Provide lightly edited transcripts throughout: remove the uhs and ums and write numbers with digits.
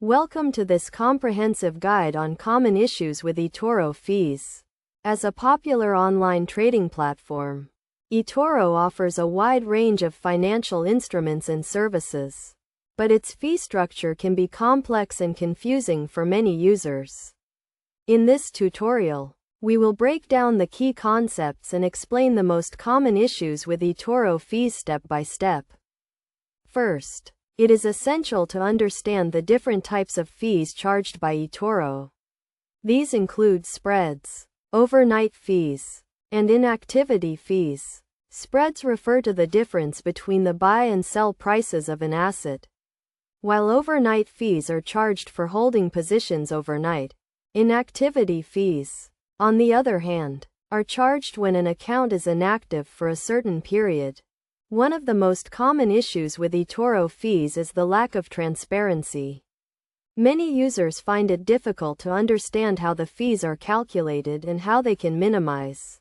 Welcome to this comprehensive guide on common issues with Etoro fees. As a popular online trading platform, Etoro offers a wide range of financial instruments and services, but its fee structure can be complex and confusing for many users. In this tutorial, we will break down the key concepts and explain the most common issues with Etoro fees step by step. First, it is essential to understand the different types of fees charged by Etoro. These include spreads, overnight fees, and inactivity fees. Spreads refer to the difference between the buy and sell prices of an asset, while overnight fees are charged for holding positions overnight. Inactivity fees, on the other hand, are charged when an account is inactive for a certain period. One of the most common issues with Etoro fees is the lack of transparency. Many users find it difficult to understand how the fees are calculated and how they can minimize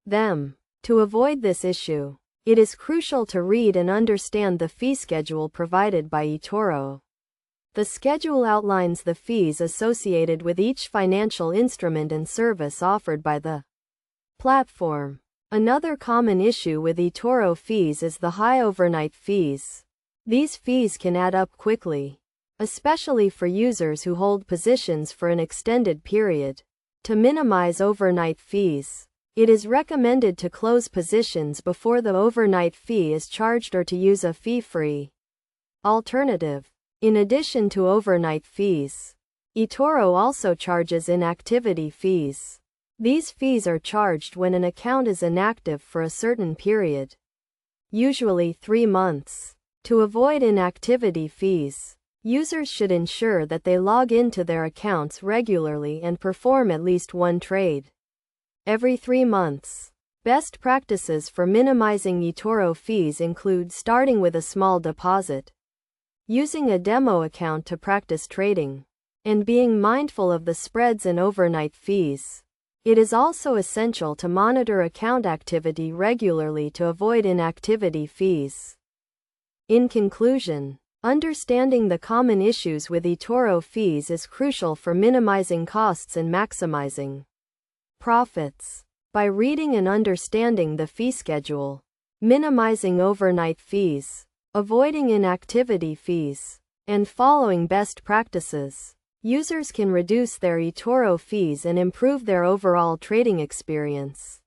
them. To avoid this issue, it is crucial to read and understand the fee schedule provided by Etoro. The schedule outlines the fees associated with each financial instrument and service offered by the platform. Another common issue with Etoro fees is the high overnight fees. These fees can add up quickly, especially for users who hold positions for an extended period. To minimize overnight fees, it is recommended to close positions before the overnight fee is charged or to use a fee-free alternative. In addition to overnight fees, Etoro also charges inactivity fees. These fees are charged when an account is inactive for a certain period, usually 3 months. To avoid inactivity fees, users should ensure that they log into their accounts regularly and perform at least one trade every 3 months. Best practices for minimizing Etoro fees include starting with a small deposit, using a demo account to practice trading, and being mindful of the spreads and overnight fees. It is also essential to monitor account activity regularly to avoid inactivity fees. In conclusion, understanding the common issues with Etoro fees is crucial for minimizing costs and maximizing profits. By reading and understanding the fee schedule, minimizing overnight fees, avoiding inactivity fees, and following best practices, users can reduce their Etoro fees and improve their overall trading experience.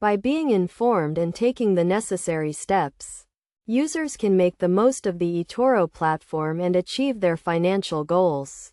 By being informed and taking the necessary steps, users can make the most of the Etoro platform and achieve their financial goals.